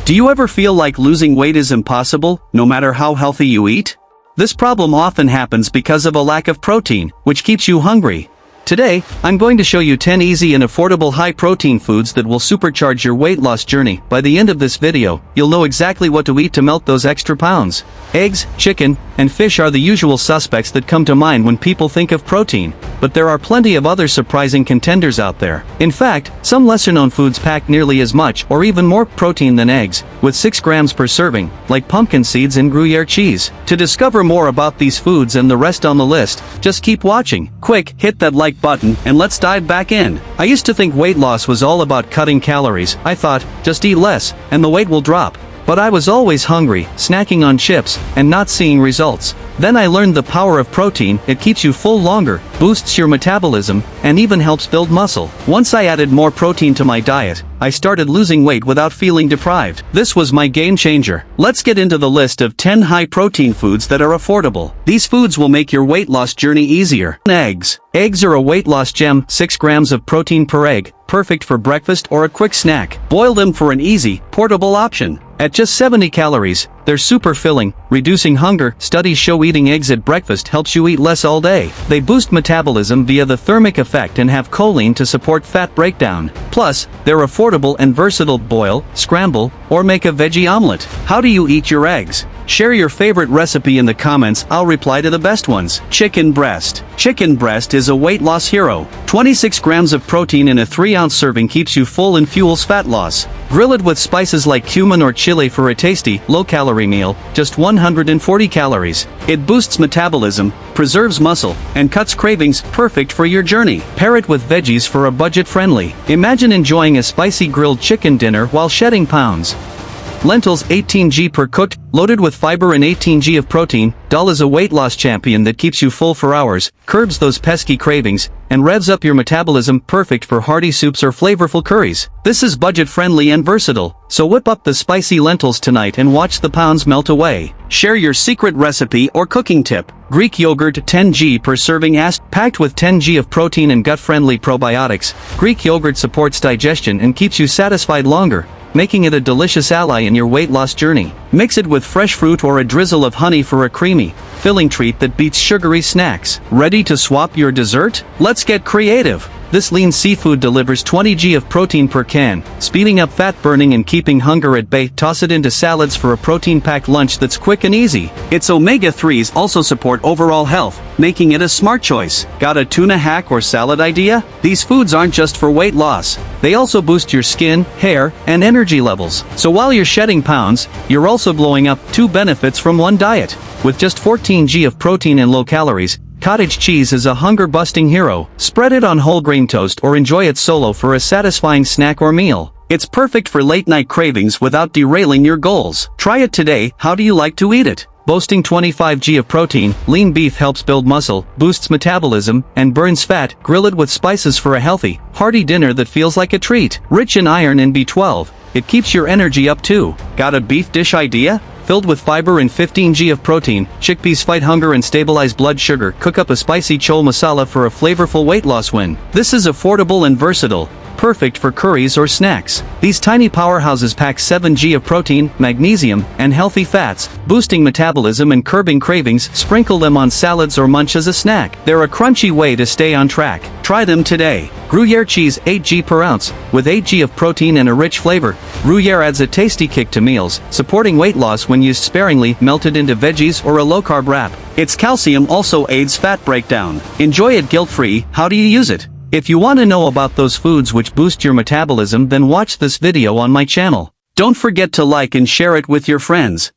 Do you ever feel like losing weight is impossible, no matter how healthy you eat? This problem often happens because of a lack of protein, which keeps you hungry. Today, I'm going to show you 10 easy and affordable high-protein foods that will supercharge your weight loss journey. By the end of this video, you'll know exactly what to eat to melt those extra pounds. Eggs, chicken, and fish are the usual suspects that come to mind when people think of protein, but there are plenty of other surprising contenders out there. In fact, some lesser-known foods pack nearly as much or even more protein than eggs, with 6 grams per serving, like pumpkin seeds and Gruyere cheese. To discover more about these foods and the rest on the list, just keep watching. Quick, hit that like button and let's dive back in. I used to think weight loss was all about cutting calories. I thought, just eat less, and the weight will drop. But I was always hungry, snacking on chips, and not seeing results. Then I learned the power of protein. It keeps you full longer, boosts your metabolism, and even helps build muscle. Once I added more protein to my diet, I started losing weight without feeling deprived. This was my game changer. Let's get into the list of 10 high-protein foods that are affordable. These foods will make your weight loss journey easier. Eggs. Eggs are a weight loss gem, 6 grams of protein per egg, perfect for breakfast or a quick snack. Boil them for an easy, portable option. At just 70 calories, they're super filling, reducing hunger. Studies show eating eggs at breakfast helps you eat less all day. They boost metabolism via the thermic effect and have choline to support fat breakdown. Plus, they're affordable and versatile. Boil, scramble, or make a veggie omelet. How do you eat your eggs? Share your favorite recipe in the comments. I'll reply to the best ones. Chicken breast. Chicken breast is a weight loss hero. 26 grams of protein in a 3-ounce serving keeps you full and fuels fat loss. Grill it with spices like cumin or chili for a tasty, low-calorie meal, just 140 calories. It boosts metabolism, preserves muscle, and cuts cravings, perfect for your journey. Pair it with veggies for a budget-friendly. Imagine enjoying a spicy grilled chicken dinner while shedding pounds. Lentils, 18g per cooked, loaded with fiber and 18g of protein. Dal is a weight loss champion that keeps you full for hours, curbs those pesky cravings, and revs up your metabolism, perfect for hearty soups or flavorful curries. This is budget-friendly and versatile, so whip up the spicy lentils tonight and watch the pounds melt away. Share your secret recipe or cooking tip. Greek yogurt, 10g per serving, packed with 10g of protein and gut-friendly probiotics. Greek yogurt supports digestion and keeps you satisfied longer, making it a delicious ally in your weight loss journey. Mix it with fresh fruit or a drizzle of honey for a creamy, filling treat that beats sugary snacks. Ready to swap your dessert? Let's get creative. This lean seafood delivers 20g of protein per can, speeding up fat burning and keeping hunger at bay. Toss it into salads for a protein-packed lunch that's quick and easy. Its omega-3s also support overall health, making it a smart choice. Got a tuna hack or salad idea? These foods aren't just for weight loss. They also boost your skin, hair, and energy levels. So while you're shedding pounds, you're also blowing up 2 benefits from one diet. With just 14g of protein and low calories, cottage cheese is a hunger-busting hero. Spread it on whole grain toast or enjoy it solo for a satisfying snack or meal. It's perfect for late-night cravings without derailing your goals. Try it today. How do you like to eat it? Boasting 25g of protein, lean beef helps build muscle, boosts metabolism, and burns fat. Grill it with spices for a healthy, hearty dinner that feels like a treat. Rich in iron and B12, it keeps your energy up too. Got a beef dish idea? Filled with fiber and 15g of protein, chickpeas fight hunger and stabilize blood sugar. Cook up a spicy chole masala for a flavorful weight loss win. This is affordable and versatile, perfect for curries or snacks. These tiny powerhouses pack 7g of protein, magnesium, and healthy fats, boosting metabolism and curbing cravings. Sprinkle them on salads or munch as a snack. They're a crunchy way to stay on track. Try them today. Gruyere cheese, 8g per ounce, with 8g of protein and a rich flavor. Gruyere adds a tasty kick to meals, supporting weight loss when used sparingly, melted into veggies or a low-carb wrap. Its calcium also aids fat breakdown. Enjoy it guilt-free. How do you use it? If you want to know about those foods which boost your metabolism, then watch this video on my channel. Don't forget to like and share it with your friends.